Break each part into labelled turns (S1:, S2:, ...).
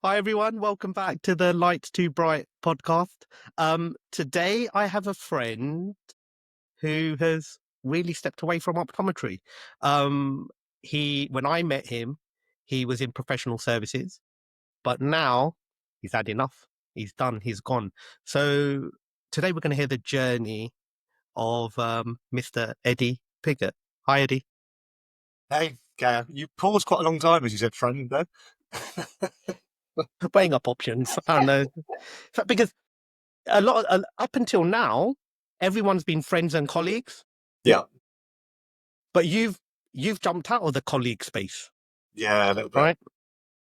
S1: Hi everyone, welcome back to the Lights Too Bright podcast. Today I have a friend who has really stepped away from optometry. Um, when I met him, he was in professional services, but now he's had enough. He's done. He's gone. So today we're going to hear the journey of Mr. Eddie Pigott. Hi, Eddie.
S2: Hey, you paused quite a long time, as you said, friend, though.
S1: Weighing up options. I don't know. Because up until now, everyone's been friends and colleagues.
S2: Yeah,
S1: But you've jumped out of the colleague space,
S2: yeah, a little bit.
S1: right?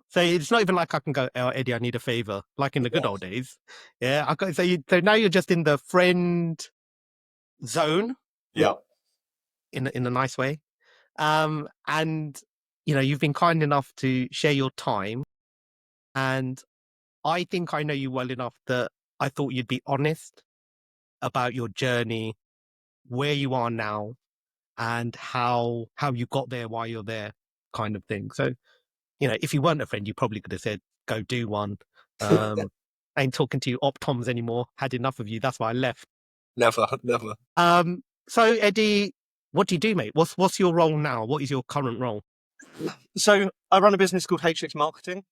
S1: So it's not even like I can go, oh, Eddie, I need a favor, like in the good
S2: Yeah,
S1: old days. Yeah, I got so now you're just in the friend zone
S2: yeah,
S1: in a nice way. And you've been kind enough to share your time, and I think I know you well enough that I thought you'd be honest about your journey, where you are now, and how you got there, why you're there, kind of thing. So if you weren't a friend, you probably could have said, go do one. Um, I ain't talking to you optoms anymore. Had enough of you. That's why I left.
S2: never, never.
S1: So Eddie, what do you do, mate? What's your role now? What is your current role?
S2: So I run a business called HX Marketing,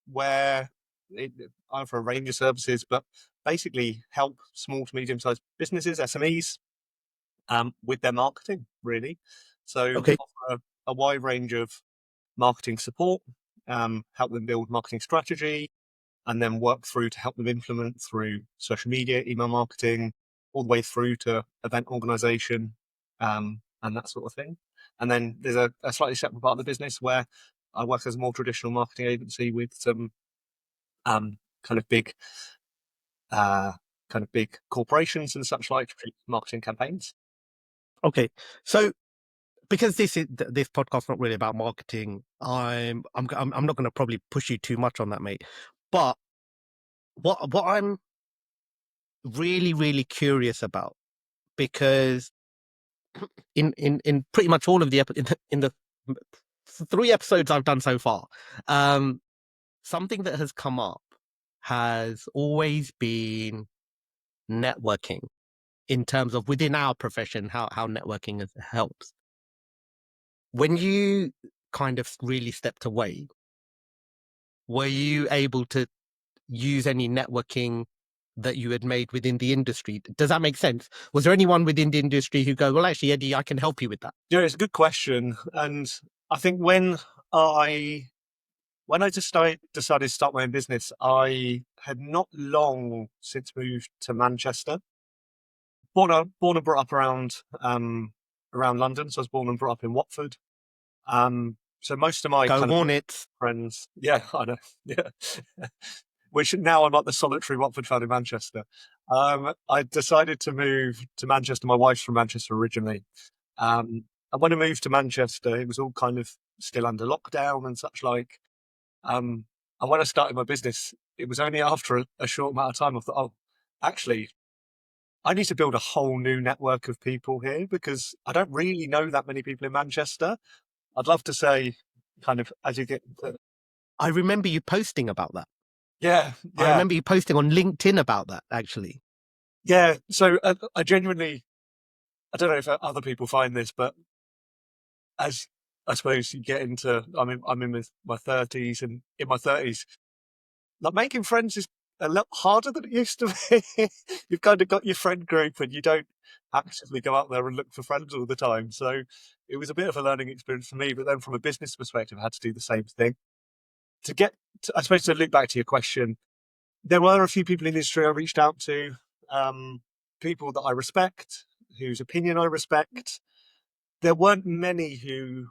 S2: where I offer a range of services, but basically help small to medium-sized businesses, SMEs, with their marketing, really. So
S1: Okay.
S2: offer a wide range of marketing support, help them build marketing strategy, and then work through to help them implement through social media, email marketing, all the way through to event organization, and that sort of thing. And then there's a slightly separate part of the business where I work as a more traditional marketing agency with some um, kind of big, uh, big corporations and such like marketing campaigns.
S1: Okay. So because this podcast's not really about marketing, I'm not going to probably push you too much on that, mate. But what I'm really really curious about, because in pretty much all of in the 3 episodes I've done so far, something that has come up has always been networking, in terms of within our profession, how networking helps. When you kind of really stepped away, were you able to use any networking that you had made within the industry? Does that make sense? Was there anyone within the industry who go, well, actually, Eddie, I can help you with that?
S2: It's a good question, and I think I when I just decided to start my own business, I had not long since moved to Manchester. Born and brought up around London, so I was born and brought up in Watford. So most of my
S1: Go
S2: kind of
S1: Hornets.
S2: friends, yeah, I know, yeah. Which now I'm like the solitary Watford fan in Manchester. I decided to move to Manchester. My wife's from Manchester originally, and when I moved to Manchester, it was all kind of still under lockdown and such like. And when I started my business, it was only after a short amount of time I thought, oh, actually, I need to build a whole new network of people here because I don't really know that many people in Manchester. I'd love to say, kind of, as you get,
S1: I remember you posting about that.
S2: yeah,
S1: I
S2: yeah,
S1: remember you posting on LinkedIn about that, actually.
S2: yeah. So I genuinely, I don't know if other people find this, but as I suppose you get into, I'm in my 30s, and in my 30s, like making friends is a lot harder than it used to be. You've kind of got your friend group and you don't actively go out there and look for friends all the time. So it was a bit of a learning experience for me. But then from a business perspective, I had to do the same thing. I suppose to loop back to your question, there were a few people in the industry I reached out to, people that I respect, whose opinion I respect. There weren't many who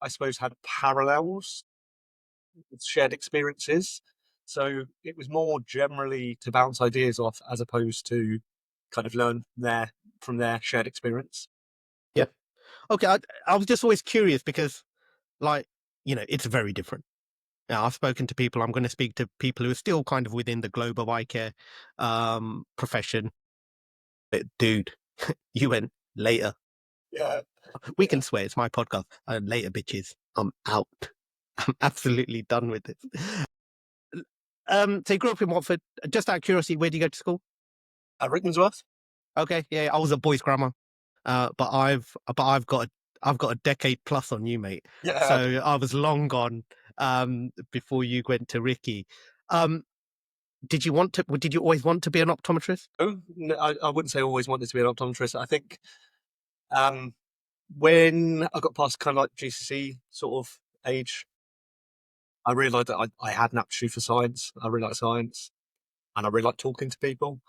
S2: I suppose had parallels, shared experiences. So it was more generally to bounce ideas off as opposed to kind of learn from their shared experience.
S1: Yeah. Okay. I was just always curious because, like, it's very different. Now, I've spoken to people. I'm going to speak to people who are still kind of within the global eye care profession. But dude, you went later.
S2: Yeah,
S1: We
S2: yeah,
S1: can swear. It's my podcast. Later, bitches. I'm out. I'm absolutely done with this. So you grew up in Watford. Just out of curiosity, where do you go to school?
S2: At Rickmansworth?
S1: Okay, yeah, I was at boys' grammar, I've got a decade plus on you, mate.
S2: Yeah.
S1: So I was long gone before you went to Ricky. Um, did you want to? Did you always want to be an optometrist?
S2: Oh, no, I wouldn't say I always wanted to be an optometrist. I think um, when I got past kind of like GCSE sort of age, I realised that I had an aptitude for science. I really like science, and I really like talking to people.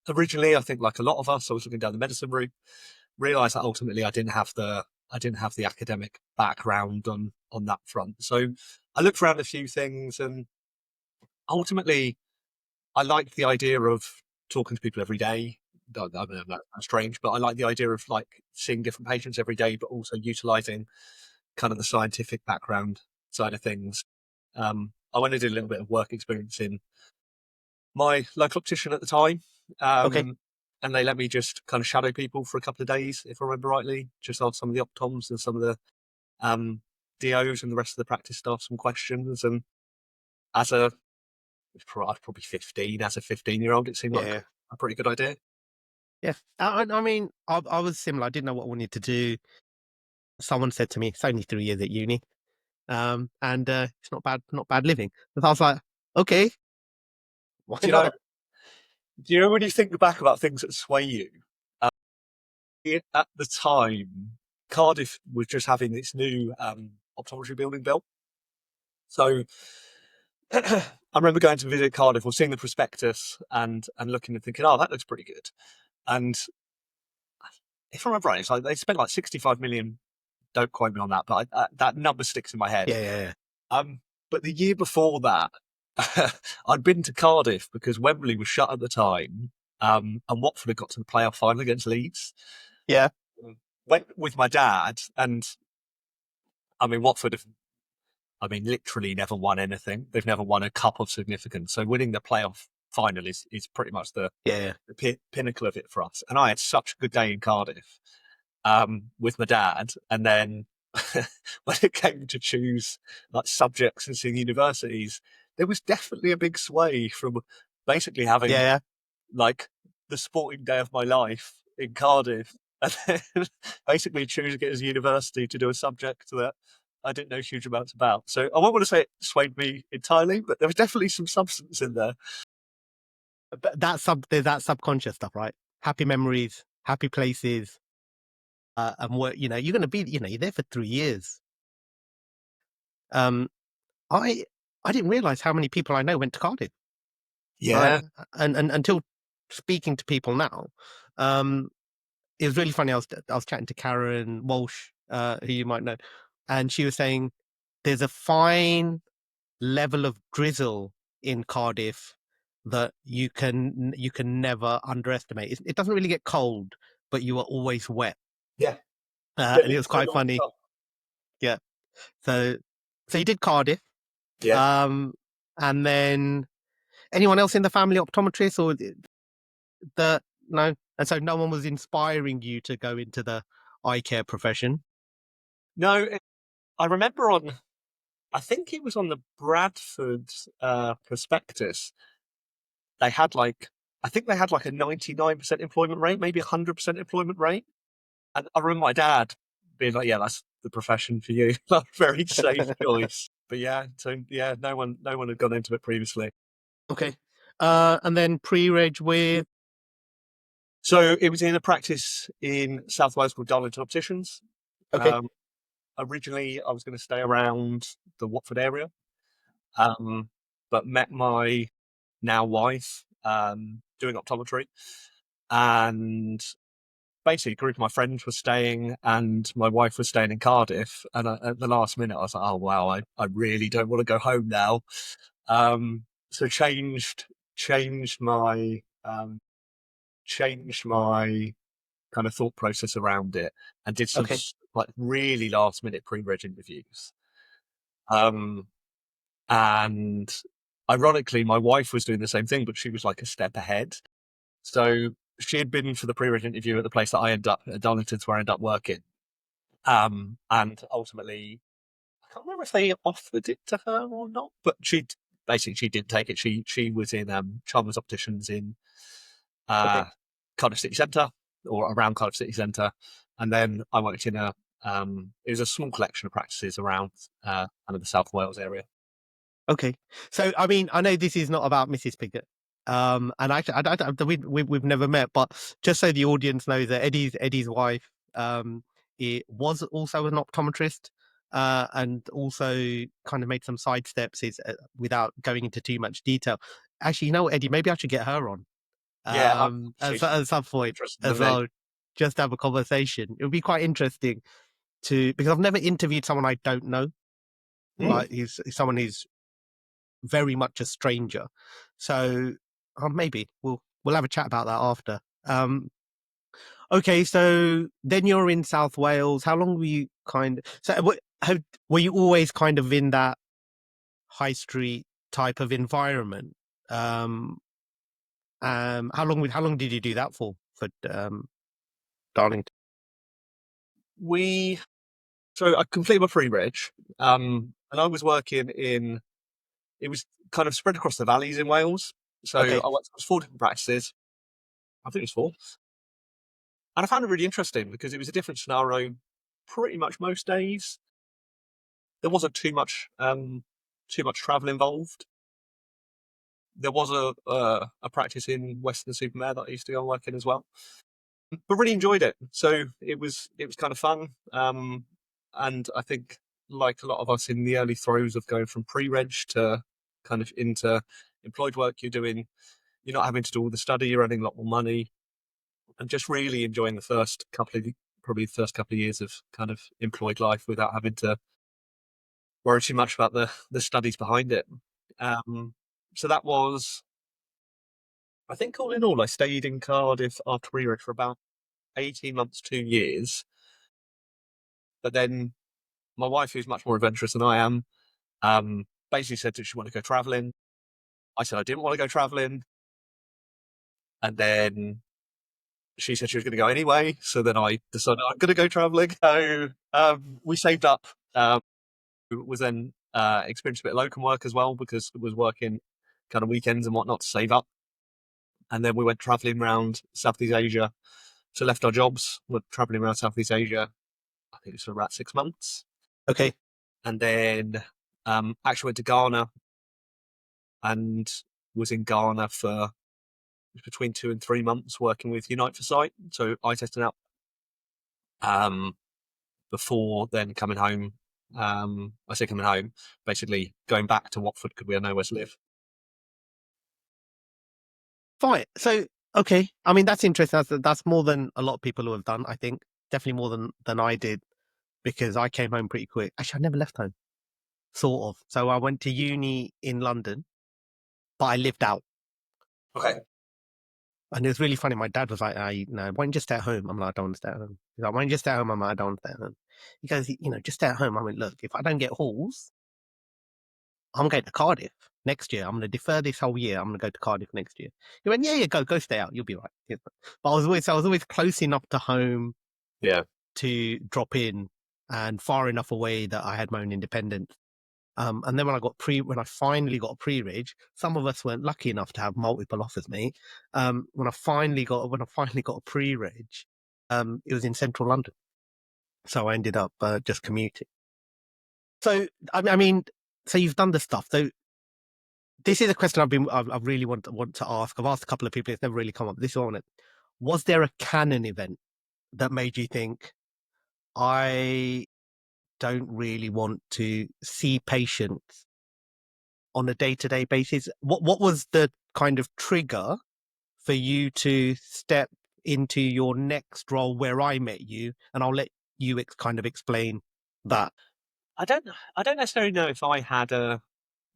S2: Originally, I think like a lot of us, I was looking down the medicine route. Realised that ultimately I didn't have the academic background on that front. So I looked around a few things, and ultimately I like the idea of talking to people every day. I mean, that's strange, but I like the idea of like seeing different patients every day, but also utilising kind of the scientific background side of things. I went and did a little bit of work experience in my local optician at the time,
S1: Okay,
S2: and they let me just kind of shadow people for a couple of days, if I remember rightly, just ask some of the optoms and some of the um, DOs and the rest of the practice staff some questions. And as a I was probably 15, as a 15-year-old, it seemed like
S1: yeah,
S2: a pretty good idea.
S1: yeah. I mean, I was similar. I didn't know what I wanted to do. Someone said to me, "It's only 3 years at uni, and it's not bad living." And I was like, "Okay, why
S2: Do you know?
S1: not?"
S2: Do you know when you think back about things that sway you? Uh, at the time, Cardiff was just having its new optometry building built. So I remember going to visit Cardiff or seeing the prospectus and looking and thinking, oh, that looks pretty good. And if I remember right, it's like they spent like 65 million. Don't quote me on that, but that number sticks in my head.
S1: Yeah, yeah, yeah,
S2: Um, but the year before that, I'd been to Cardiff because Wembley was shut at the time, and Watford had got to the playoff final against Leeds.
S1: yeah,
S2: Went with my dad, and I mean Watford have, I mean, literally never won anything. They've never won a cup of significance. So winning the playoff final is pretty much
S1: yeah,
S2: the pinnacle of it for us. And I had such a good day in Cardiff with my dad, and then when it came to choose like subjects and seeing universities, there was definitely a big sway from basically
S1: yeah,
S2: having
S1: yeah.
S2: like the sporting day of my life in Cardiff, and then basically choosing it as a university to do a subject that I didn't know huge amounts about. So I won't want to say it swayed me entirely, but there was definitely some substance in there.
S1: But there's that subconscious stuff, right? Happy memories, happy places, and what you're going to be. You're there for 3 years. Um, I I didn't realize how many people I know went to Cardiff, right?
S2: Yeah.
S1: And until speaking to people now, um, it was really funny. I was chatting to Karen Walsh, who you might know, and she was saying there's a fine level of drizzle in Cardiff that you can never underestimate. It doesn't really get cold, but you are always wet,
S2: Yeah. Yeah.
S1: and it was
S2: So
S1: quite funny.
S2: non-stop.
S1: Yeah. So so you did Cardiff,
S2: Yeah.
S1: um, and then anyone else in the family optometrist or the no, and so no one was inspiring you to go into the eye care profession.
S2: No, I remember on, I think it was on the Bradford prospectus, they had like, I think they had like a 99% employment rate, maybe 100% employment rate. And I remember my dad being like, yeah, that's the profession for you. Like, very safe choice. But yeah, so yeah, no one had gone into it previously.
S1: Okay. And then pre-reg with
S2: So it was in a practice in South Wales called Darlington Opticians.
S1: okay,
S2: Um, Originally, I was going to stay around the Watford area, um, but met my now wife doing optometry, and basically a group of my friends were staying, and my wife was staying in Cardiff. And at the last minute, I was like, "Oh wow, I really don't want to go home now." So changed my changed my kind of thought process around it, and did some
S1: okay,
S2: like really last minute pre-reg interviews. Um, and ironically, my wife was doing the same thing, but she was like a step ahead. So she had been for the pre-reg interview at the place that I ended up at Darlington's, where I ended up working. And ultimately, can't remember if they offered it to her or not, but she did take it. She was in Chalmers Opticians in uh,
S1: Okay.
S2: Cardiff City Centre or around Cardiff City Centre, and then I worked in a it was a small collection of practices around kind of the South Wales area.
S1: Okay. So, I mean, I know this is not about Mrs. Pigott. And actually, we've never met, but just so the audience knows that Eddie's wife, it was also an optometrist, and also kind of made some side steps without going into too much detail. Actually, you know what, Eddie, maybe I should get her on,
S2: Yeah, she's
S1: at some point
S2: interested
S1: as
S2: than me.
S1: well, just to have a conversation. It would be quite interesting because I've never interviewed someone I don't know,
S2: Mm.
S1: like he's someone who's very much a stranger. So maybe we'll have a chat about that after. Okay, so then you're in South Wales. How long were you were you always kind of in that high street type of environment? Um, how long did you do that for Darlington?
S2: We So I completed my pre-reg, and I was working in. It was kind of spread across the valleys in Wales. So
S1: Okay,
S2: I worked across 4 different practices. I think it was 4, and I found it really interesting because it was a different scenario pretty much most days. There wasn't too much travel involved. There was a practice in Western-super-Mare that I used to go and work in as well, but really enjoyed it. So it was kind of fun, and I think like a lot of us in the early throes of going from pre-reg to kind of into employed work, you're not having to do all the study, you're earning a lot more money, and just really enjoying probably the first couple of years of kind of employed life without having to worry too much about the studies behind it. Um, so that was, I think, all in all, I stayed in Cardiff after pre-reg for about 18 months, 2 years. But then my wife, who's much more adventurous than I am, basically said that she wanted to go travelling. I said I didn't want to go travelling, and then she said she was going to go anyway. So then I decided I'm going to go travelling. So we saved up. Was then experienced a bit of locum work as well because it was working kind of weekends and whatnot to save up. And then we went travelling around Southeast Asia. So left our jobs, went travelling around Southeast Asia. I think it was for about 6 months,
S1: okay,
S2: and then actually went to Ghana and was in Ghana for between 2 and 3 months working with Unite for Sight. So eye testing out um, before then coming home. I say coming home, basically going back to Watford because we had nowhere to live.
S1: fine. So okay, I mean that's interesting. That's more than a lot of people who have done. I think definitely more than I did because I came home pretty quick. Actually, I never left home. Sort of. So I went to uni in London, but I lived out.
S2: Okay.
S1: And it was really funny. My dad was like, no, why don't you just stay at home? I'm like, I don't want to stay at home. He's like, why don't you just stay at home? I'm like, I don't want to stay at home. He goes, just stay at home. I went, look, if I don't get halls, I'm going to Cardiff next year. I'm going to defer this whole year. I'm going to go to Cardiff next year. He went, yeah, go stay out. You'll be right. Yeah. But I was always close enough to home
S2: Yeah.
S1: to drop in and far enough away that I had my own independence. And then when I finally got a pre-reg, some of us weren't lucky enough to have multiple offers, mate. When I finally got a pre-reg, it was in central London, so I ended up just commuting. So I mean, so you've done the stuff. So this is a question I've really want to ask. I've asked a couple of people. It's never really come up. This one, was there a canon event that made you think I don't really want to see patients on a day-to-day basis? What was the kind of trigger for you to step into your next role where I met you? And I'll let you kind of explain that.
S2: I don't. I don't necessarily know if I had a.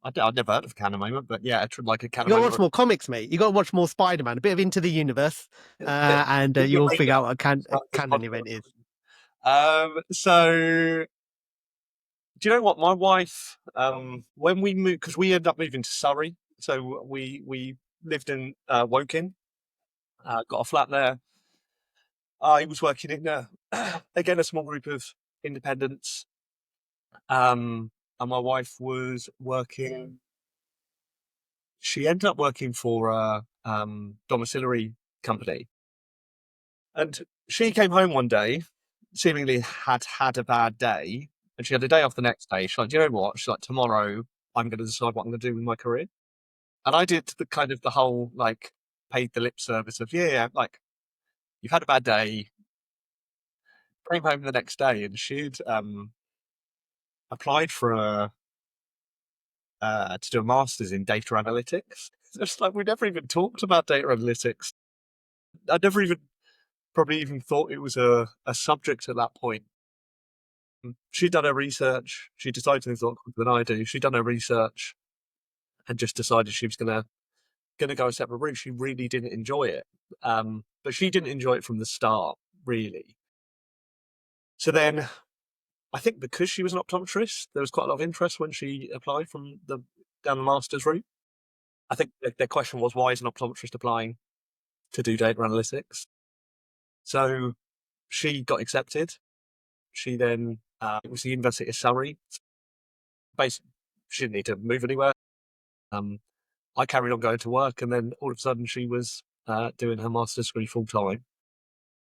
S2: I'd never heard of a canon moment, but yeah, like a
S1: You
S2: canon
S1: got to watch
S2: moment.
S1: more comics, mate. You got to watch more Spider-Man, a bit of Into the Universe, and
S2: Your
S1: you'll figure
S2: radar
S1: out what a
S2: this
S1: canon event is.
S2: podcast. So do you know what? My wife, when we moved, because we ended up moving to Surrey, so we lived in Woking, got a flat there. I was working in again a small group of independents, And my wife was working. She ended up working for a domiciliary company, and she came home one day, seemingly had a bad day, and she had a day off the next day. She's like, "Do you know what?" She's like, "Tomorrow, I'm going to decide what I'm going to do with my career." And I did the kind of the whole like paid the lip service of yeah, like you've had a bad day. Came home the next day, and she'd applied for a to do a master's in data analytics. It's like we never even talked about data analytics. I never even probably even thought it was a subject at that point. She'd done her research. She decided things a lot quicker than I do. She'd done her research and just decided she was gonna go a separate route. She really didn't enjoy it, but she didn't enjoy it from the start, really. So then, I think because she was an optometrist, there was quite a lot of interest when she applied from the down the master's route. I think their question was, why is an optometrist applying to do data analytics? So she got accepted. She then it was the University of Surrey. Basically, she didn't need to move anywhere. Um, I carried on going to work, and then all of a sudden she was doing her master's degree full time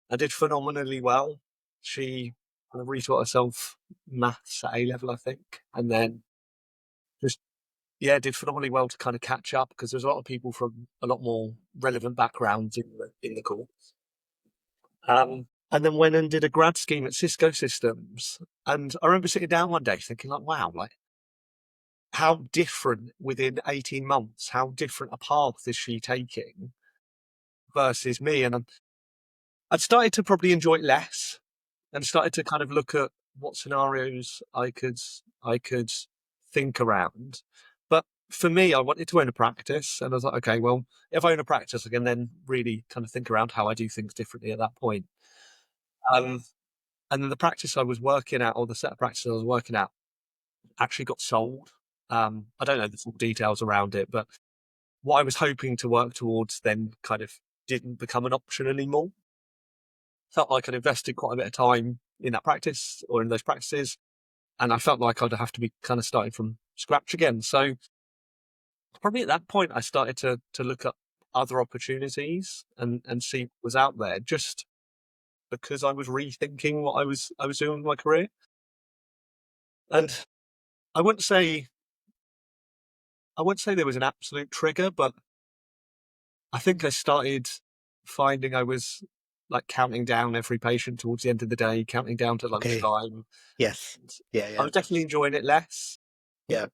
S2: and did phenomenally well. She kind of retaught herself maths at A level, I think, and then just yeah, did phenomenally well to kind of catch up because there's a lot of people from a lot more relevant backgrounds in the course. And then went and did a grad scheme at Cisco Systems. And I remember sitting down one day thinking, like, wow, like how different within 18 months, how different a path is she taking versus me? And I'd started to probably enjoy it less and started to kind of look at what scenarios I could think around. But for me, I wanted to own a practice, and I was like, okay, well, if I own a practice, I can then really kind of think around how I do things differently at that point. Um, and then the practice I was working at, or the set of practices I was working at, actually got sold. I don't know the full details around it, but what I was hoping to work towards then kind of didn't become an option anymore. Felt like I'd invested quite a bit of time in that practice or in those practices, and I felt like I'd have to be kind of starting from scratch again. So probably at that point, I started to look at other opportunities and see what was out there, just because I was rethinking what I was doing with my career. And I wouldn't say I wouldn't say there was an absolute trigger, but I think I started finding I was like counting down every patient towards the end of the day, counting down to
S1: Okay.
S2: lunchtime.
S1: Yes. Yeah.
S2: I
S1: Yeah.
S2: was definitely enjoying it less.
S1: Yeah.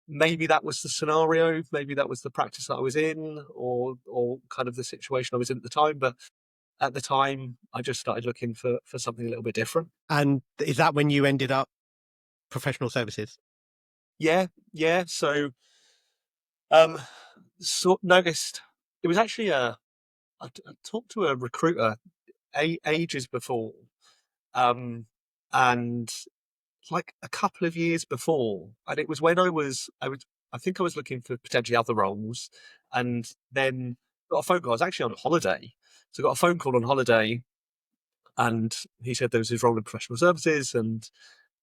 S2: Maybe that was the scenario, maybe that was the practice that I was in, or kind of the situation I was in at the time. But at the time, I just started looking for something a little bit different.
S1: And is that when you ended up professional services?
S2: Yeah, yeah. Um, noticed it was actually I talked to a recruiter ages before, um, and like a couple of years before, and it was when I think I was looking for potentially other roles, and then got a phone call. I was actually on holiday, so I got a phone call on holiday, and he said there was his role in professional services, and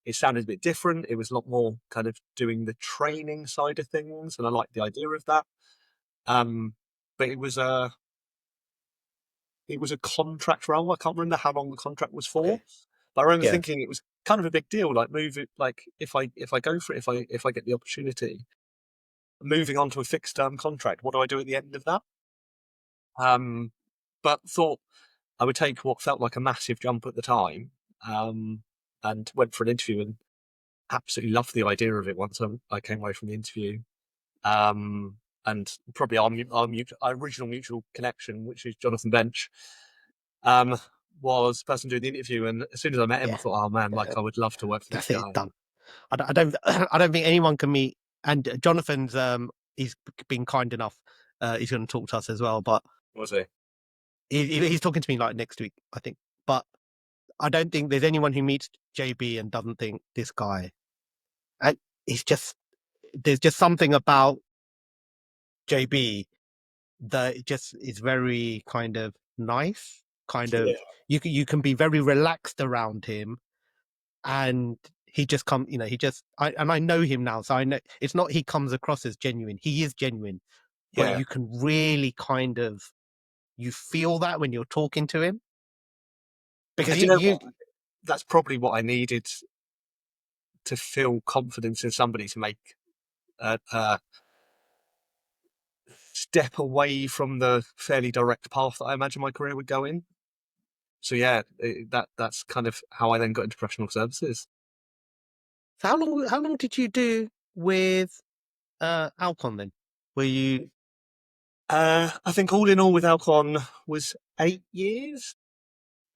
S2: it sounded a bit different. It was a lot more kind of doing the training side of things, and I liked the idea of that. Um, but it was a contract role. I can't remember how long the contract was for,
S1: Okay.
S2: but I remember
S1: Yeah.
S2: thinking it was kind of a big deal. Like move it, like if I go for it, if I get the opportunity, moving on to a fixed term contract. What do I do at the end of that? Um, but thought I would take what felt like a massive jump at the time, um, and went for an interview and absolutely loved the idea of it once I came away from the interview. And probably our original mutual connection, which is Jonathan Bench, um, was the person doing the interview. And as soon as I met him, I
S1: Yeah.
S2: thought, oh man, like I would love to work for this
S1: That's it.
S2: guy.
S1: Done. I don't. I don't think anyone can meet. And Jonathan's. He's been kind enough. He's going to talk to us as well. But
S2: Was he?
S1: he's talking to me like next week, I think. But I don't think there's anyone who meets JB and doesn't think this guy. And it's just there's just something about JB that it just is very kind of nice. Kind of
S2: Yeah.
S1: you can be very relaxed around him, and he just come, and I know him now, so I know it's not he comes across as genuine. He is genuine, but
S2: Yeah.
S1: you can really you feel that when you're talking to him because
S2: And you know what? That's probably what I needed to feel confidence in somebody to make a step away from the fairly direct path that I imagine my career would go in. So yeah, that's kind of how I then got into professional services.
S1: So how long did you do with Alcon then? Were you
S2: I think all in all with Alcon was 8 years.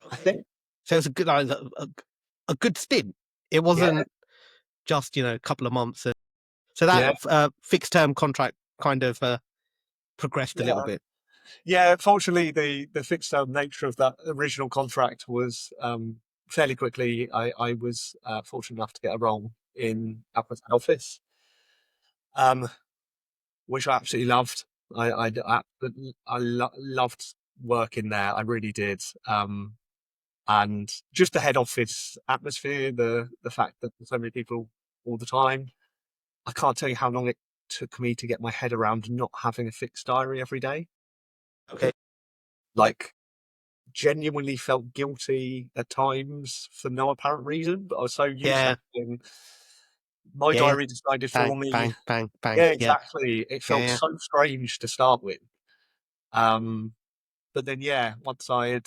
S2: I
S1: okay?
S2: think.
S1: So it was a good stint. It
S2: Yeah,
S1: wasn't just a couple of months. So that
S2: yeah,
S1: fixed term contract kind of progressed a little
S2: yeah.
S1: bit.
S2: Yeah, fortunately, the fixed term nature of that original contract was fairly quickly. I was fortunate enough to get a role in Alcon's office, um, which I absolutely loved. I loved working there. I really did. And just the head office atmosphere, the fact that there's so many people all the time. I can't tell you how long it took me to get my head around not having a fixed diary every day.
S1: Okay.
S2: Like, genuinely felt guilty at times for no apparent reason, but I was so used to
S1: Yeah.
S2: having my
S1: Yeah.
S2: diary decided for
S1: Bang,
S2: me.
S1: bang, bang, bang.
S2: Yeah,
S1: Yeah.
S2: exactly. It
S1: Yeah.
S2: felt
S1: Yeah.
S2: so strange to start with. Um, but then, yeah, once I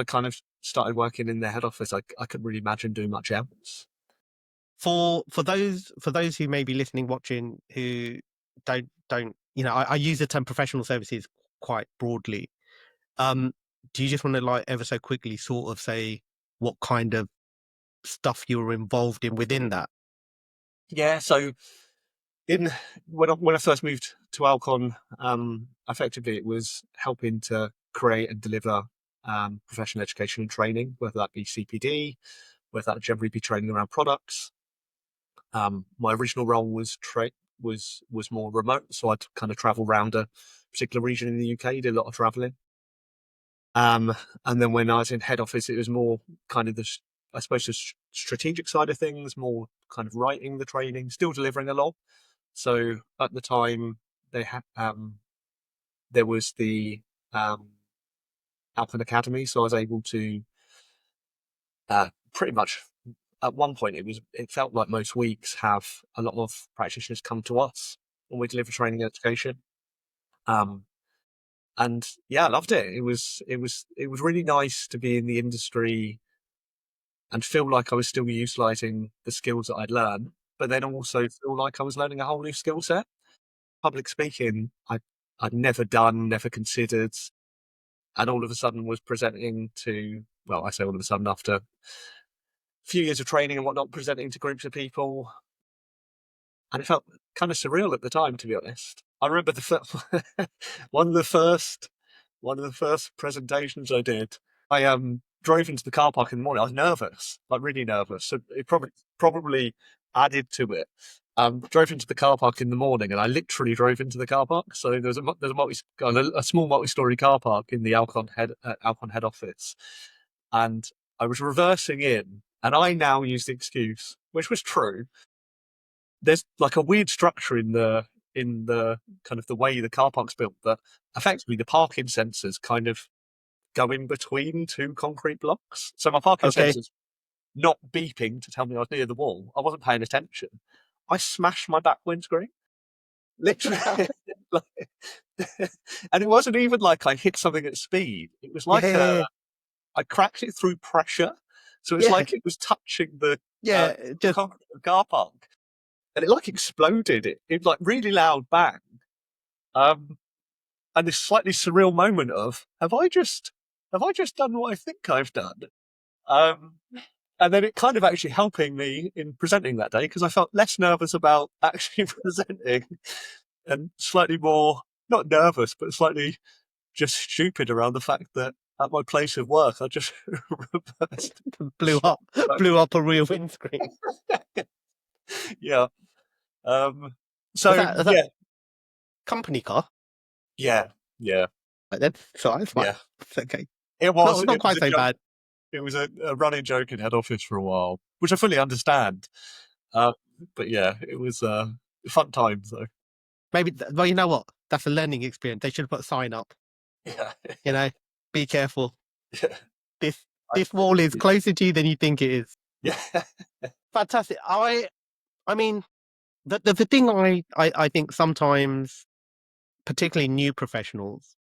S2: kind of started working in their head office, I couldn't really imagine doing much else.
S1: For those who may be listening, watching, who don't, I use the term professional services quite broadly. Do you just want to like ever so quickly sort of say what kind of stuff you were involved in within that?
S2: Yeah, so in when I first moved to Alcon, effectively it was helping to create and deliver professional education and training, whether that be CPD, whether that generally be training around products. My original role was more remote, so I'd kind of travel around a particular region in the UK, did a lot of traveling. And then when I was in head office, it was more kind of I suppose, the strategic side of things, more kind of writing the training, still delivering a lot. So at the time, they had there was the um, Alcon Academy, so I was able to pretty much at one point it felt like most weeks have a lot of practitioners come to us when we deliver training and education. Um, and yeah, I loved it. It was really nice to be in the industry and feel like I was still utilising the skills that I'd learned, but then also feel like I was learning a whole new skill set. Public speaking, I'd never done, never considered, and all of a sudden was presenting to, well, I say all of a sudden after a few years of training and whatnot, presenting to groups of people, and it felt kind of surreal at the time, to be honest. I remember one of the first one of the first presentations I did. I drove into the car park in the morning. I was nervous, like really nervous. So it probably added to it. Drove into the car park in the morning, and I literally drove into the car park. So there's a small multi-story car park in the Alcon head office, and I was reversing in, and I now use the excuse, which was true. There's like a weird structure in the kind of the way the car park's built that effectively the parking sensors kind of go in between two concrete blocks. So my parking
S1: Okay.
S2: sensors not beeping to tell me I was near the wall. I wasn't paying attention. I smashed my back windscreen. Literally. Like, and it wasn't even like I hit something at speed. It was
S1: Yeah.
S2: like
S1: Yeah.
S2: I cracked it through pressure. So it's
S1: Yeah.
S2: like it was touching the
S1: Yeah. Just
S2: concrete of the car park. And it like exploded. It like really loud bang. Um, and this slightly surreal moment of have I just done what I think I've done? Um, and then it kind of actually helping me in presenting that day because I felt less nervous about actually presenting and slightly more not nervous but slightly just stupid around the fact that at my place of work I just reversed.
S1: blew up, blew up a real windscreen.
S2: Yeah. Um,
S1: Was
S2: so
S1: that
S2: yeah,
S1: company car?
S2: yeah, yeah,
S1: Right then, so it's fine.
S2: yeah.
S1: It's okay.
S2: It
S1: Not
S2: was
S1: not
S2: it was
S1: quite
S2: a
S1: so
S2: joke.
S1: bad.
S2: It was a running joke in head office for a while. which I fully understand. Uh, but yeah, it was fun times though.
S1: Maybe, well, you know what? That's a learning experience. They should have put a sign up,
S2: Yeah,
S1: you know, be careful.
S2: yeah,
S1: This
S2: I,
S1: this wall is closer to you than you think it is.
S2: yeah,
S1: Fantastic. I mean, the thing I think sometimes, particularly new professionals,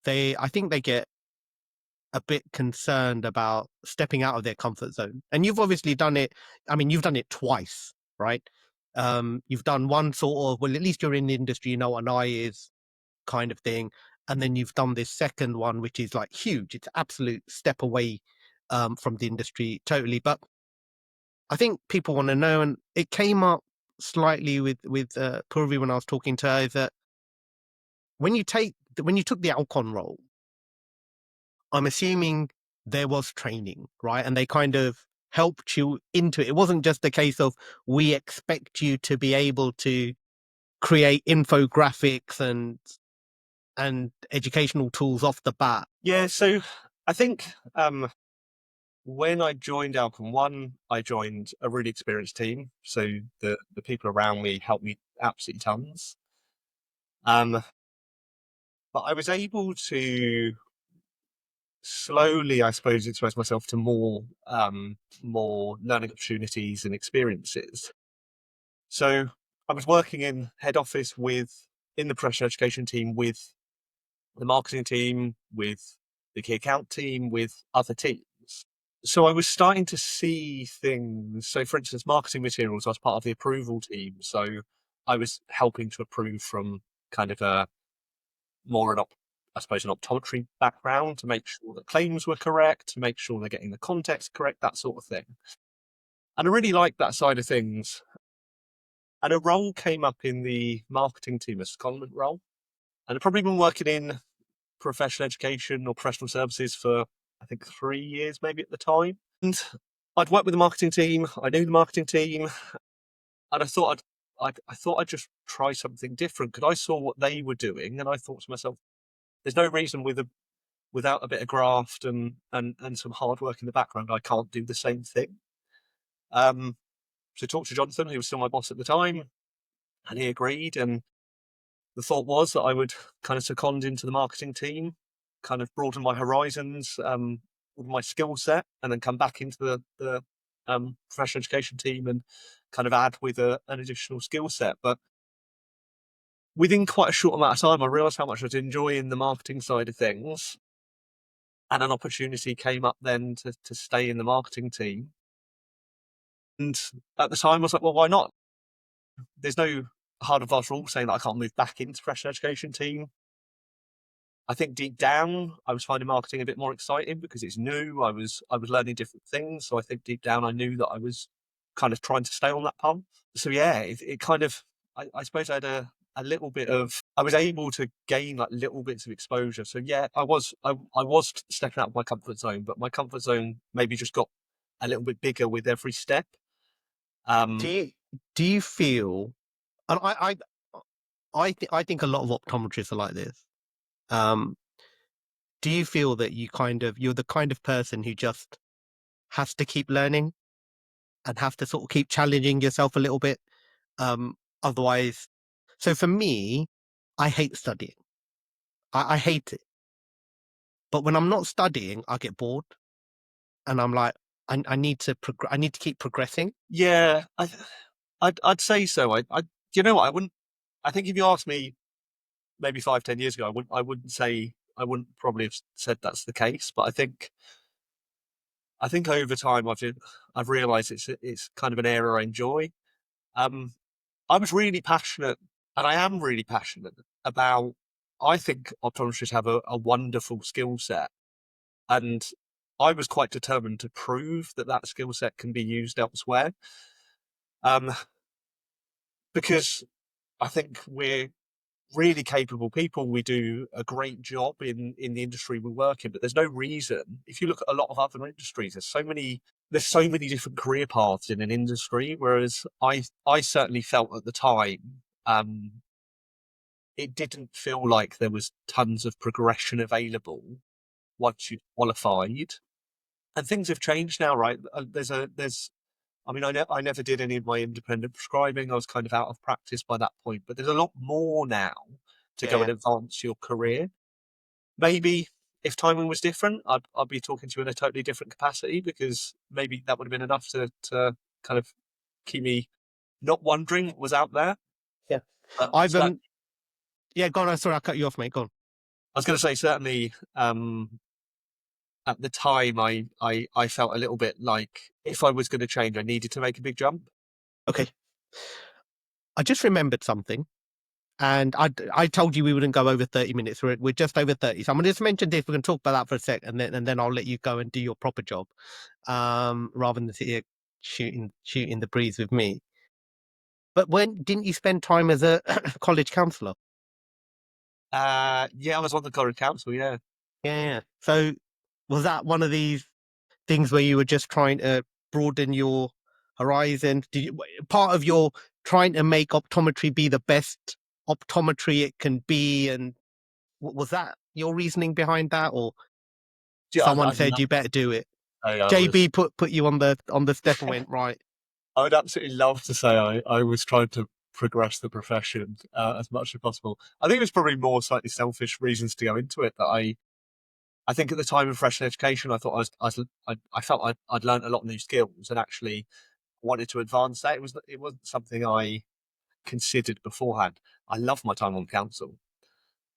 S1: I think they get a bit concerned about stepping out of their comfort zone. And you've obviously done it. I mean, you've done it twice, right? You've done one sort of, well, at least you're in the industry, you know what an eye is, kind of thing. And then you've done this second one, which is like huge. It's absolute step away from the industry totally. But I think people want to know, and it came up slightly with Purvi when I was talking to her, is that when you took the Alcon role, I'm assuming there was training, right? And they kind of helped you into it. It wasn't just a case of we expect you to be able to create infographics and educational tools off the bat.
S2: yeah. So I think when I joined Alcon, one, I joined a really experienced team, so the people around me helped me absolutely tons. But I was able to slowly, I suppose, expose myself to more learning opportunities and experiences. So I was working in head office in the professional education team with the marketing team, with the key account team, with other teams. So I was starting to see things. So, for instance, marketing materials, I was part of the approval team. So I was helping to approve from kind of a more I suppose, an optometry background to make sure that claims were correct, to make sure they're getting the context correct, that sort of thing. And I really liked that side of things. And a role came up in the marketing team, a secondment role. And I'd probably been working in professional education or professional services for, I think, 3 years maybe at the time. And I'd worked with the marketing team. I knew the marketing team, and I thought I'd just try something different because I saw what they were doing, and I thought to myself, there's no reason without a bit of graft and some hard work in the background, I can't do the same thing. So I talked to Jonathan, who was still my boss at the time, and he agreed. And the thought was that I would kind of second into the marketing team, kind of broaden my horizons, broaden my skill set, and then come back into the professional education team and kind of add with an additional skill set. But within quite a short amount of time, I realised how much I was enjoying the marketing side of things. And an opportunity came up then to stay in the marketing team. And at the time, I was like, well, why not? There's no hard and fast rule saying that I can't move back into the professional education team. I think deep down, I was finding marketing a bit more exciting because it's new. I was learning different things, so I think deep down I knew that I was kind of trying to stay on that path. So yeah, it kind of I suppose I had a little bit of I was able to gain like little bits of exposure. So yeah, I was stepping out of my comfort zone, but my comfort zone maybe just got a little bit bigger with every step.
S1: Do
S2: Um,
S1: you do you feel? And I think a lot of optometrists are like this. Um, do you feel that you're the kind of person who just has to keep learning and have to sort of keep challenging yourself a little bit? Otherwise, so for me, I hate studying. I hate it. But when I'm not studying, I get bored, and I'm like, I need to I need to keep progressing.
S2: yeah, I'd say so. You know what? I wouldn't. I think if you asked me maybe 5, 10 years ago, I wouldn't probably have said that's the case. But I think over time I've realised it's kind of an area I enjoy. Um, I was really passionate, and I am really passionate about. I think optometrists have a wonderful skill set, and I was quite determined to prove that that skill set can be used elsewhere. Um, because I think we're really capable people. We do a great job in the industry we work in, but there's no reason. If you look at a lot of other industries, there's so many different career paths in an industry. Whereas I certainly felt at the time, it didn't feel like there was tons of progression available once you qualified. And things have changed now, right? There's I mean, I never did any of my independent prescribing. I was kind of out of practice by that point. But there's a lot more now to
S1: Yeah,
S2: go
S1: yeah,
S2: and advance your career. Maybe if timing was different, I'd be talking to you in a totally different capacity, because maybe that would have been enough to kind of keep me not wondering what was out there.
S1: yeah.
S2: But
S1: I've
S2: so
S1: yeah, go on. Sorry, I cut you off, mate. Go on.
S2: I was going to say, certainly, at the time, I felt a little bit like if I was going to change, I needed to make a big jump.
S1: Okay, I just remembered something. And I told you we wouldn't go over 30 minutes. We're just over 30. So I'm gonna just mention this. We're gonna talk about that for a sec, and then I'll let you go and do your proper job. Rather than sit here shooting the breeze with me. But when didn't you spend time as a college counselor?
S2: Yeah, I was on the college council. Yeah,
S1: Yeah, yeah. So was that one of these things where you were just trying to broaden your horizon? Part of your trying to make optometry be the best optometry it can be, and was that your reasoning behind that, or
S2: yeah,
S1: someone
S2: I'd
S1: said
S2: love
S1: you better do it?
S2: to say I was.
S1: JB put you on the step and went right.
S2: I would absolutely love to say I was trying to progress the profession as much as possible. I think it was probably more slightly selfish reasons to go into it. That I think at the time of fresh education, I thought I felt I'd learned a lot of new skills and actually wanted to advance that. It wasn't something I considered beforehand. I loved my time on council.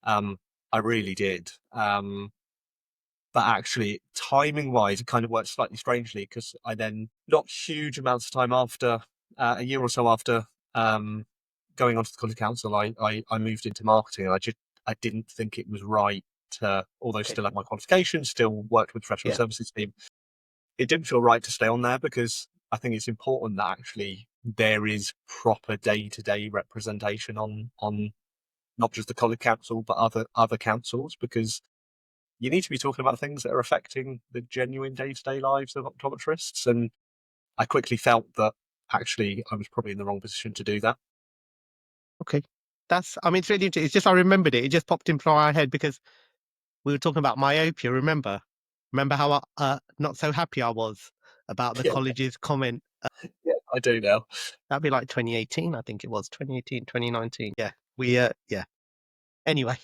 S2: Um, I really did. But actually, timing wise, it kind of worked slightly strangely, because I then, not huge amounts of time after, a year or so after going on to the college council, I moved into marketing. And I didn't think it was right to, although
S1: Okay.
S2: still had my qualifications, still worked with the professional
S1: Yeah.
S2: services team. It didn't feel right to stay on there, because I think it's important that actually there is proper day to day representation on not just the college council but other councils, because you need to be talking about things that are affecting the genuine day-to-day lives of optometrists. And I quickly felt that actually I was probably in the wrong position to do that.
S1: Okay. I mean, it's really interesting. It's just I remembered it. It just popped into my head because we were talking about myopia. Remember how not so happy I was about the
S2: Yeah,
S1: college's comment.
S2: yeah, I do now.
S1: That'd be like 2018, I think it was 2018, 2019. Yeah, yeah. Anyway,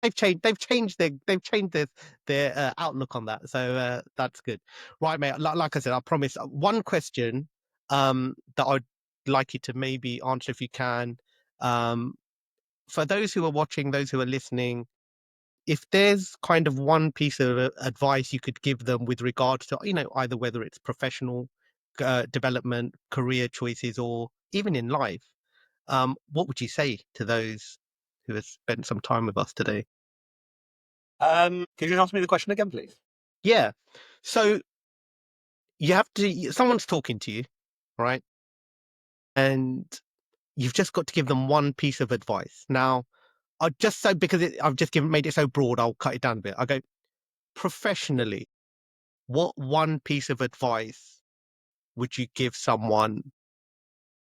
S1: they've changed their outlook on that. So that's good, right, mate? Like I said, I promise one question that I'd like you to maybe answer if you can. Um, for those who are watching, those who are listening, if there's kind of one piece of advice you could give them with regards to, either whether it's professional development, career choices, or even in life, what would you say to those who have spent some time with us today?
S2: Can you just ask me the question again, please?
S1: Yeah. So someone's talking to you, right? And you've just got to give them one piece of advice. Now, because I've just made it so broad, I'll cut it down a bit. I go professionally. What one piece of advice would you give someone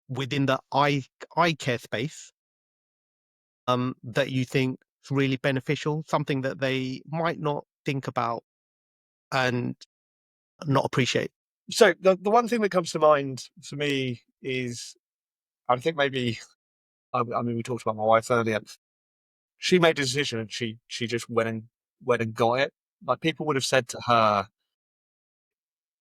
S1: within the eye care space, that you think is really beneficial, something that they might not think about and not appreciate?
S2: So the one thing that comes to mind for me is, I think maybe, I mean, we talked about my wife earlier. She made a decision and she just went and got it. Like, people would have said to her,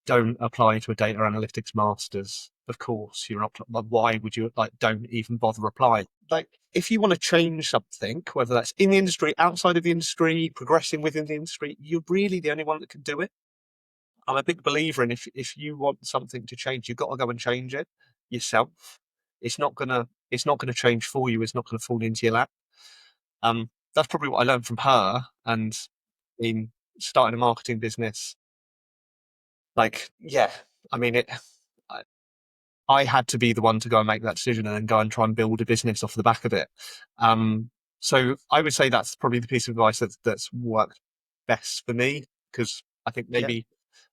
S2: don't apply to a data analytics masters. Of course, you're not. Like, why would you, like? Don't even bother applying. Like, if you want to change something, whether that's in the industry, outside of the industry, progressing within the industry, you're really the only one that can do it. I'm a big believer in, if you want something to change, you've got to go and change it yourself. It's not gonna change for you. It's not gonna fall into your lap. That's probably what I learned from her. And in starting a marketing business, like, yeah, I mean, I, I had to be the one to go and make that decision and then go and try and build a business off the back of it. Um, so I would say that's probably the piece of advice that's worked best for me, because I think
S1: Yeah,
S2: maybe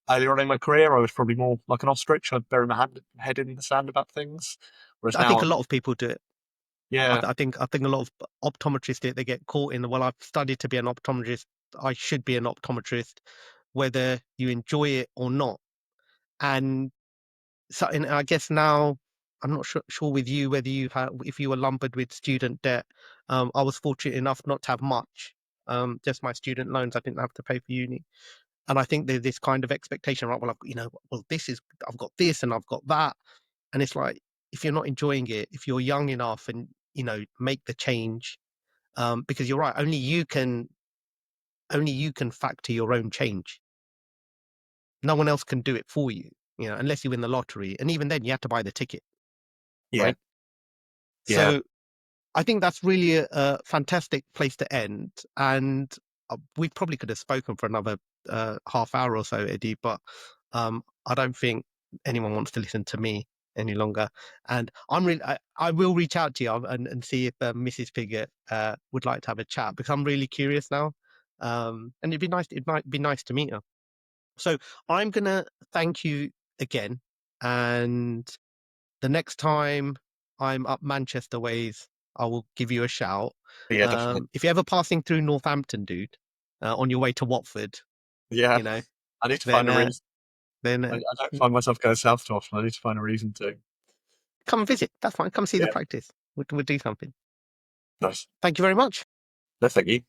S2: earlier on in my career, I was probably more like an ostrich. I'd bury my head in the sand about things. Whereas
S1: I
S2: now
S1: think a
S2: I'm,
S1: lot of people do it.
S2: yeah,
S1: I think a lot of optometrists do it. They get caught in the, well, I've studied to be an optometrist. I should be an optometrist, whether you enjoy it or not. And so, and I guess now I'm not sure with you whether you had, if you were lumbered with student debt. I was fortunate enough not to have much, just my student loans. I didn't have to pay for uni, and I think there's this kind of expectation, right? Well, well, I've got this and I've got that, and it's like, if you're not enjoying it, if you're young enough, and make the change, because you're right, only you can factor your own change. No one else can do it for you, unless you win the lottery, and even then, you have to buy the ticket,
S2: Yeah.
S1: right?
S2: Yeah.
S1: So I think that's really a fantastic place to end. And we probably could have spoken for another half hour or so, Eddie, but I don't think anyone wants to listen to me any longer. And I will reach out to you and see if Mrs. Pigott would like to have a chat, because I'm really curious now. And it might be nice to meet her. So I'm going to thank you again. And the next time I'm up Manchester ways, I will give you a shout.
S2: Yeah, definitely.
S1: If you're ever passing through Northampton, dude, on your way to Watford,
S2: Yeah.
S1: you know,
S2: I need to
S1: then
S2: find a reason.
S1: then
S2: I don't find myself going south too often. I need to find a reason to.
S1: come and visit. That's fine. Come see the
S2: Yeah.
S1: practice. We'll do something.
S2: Nice.
S1: Thank you very much.
S2: No, thank you.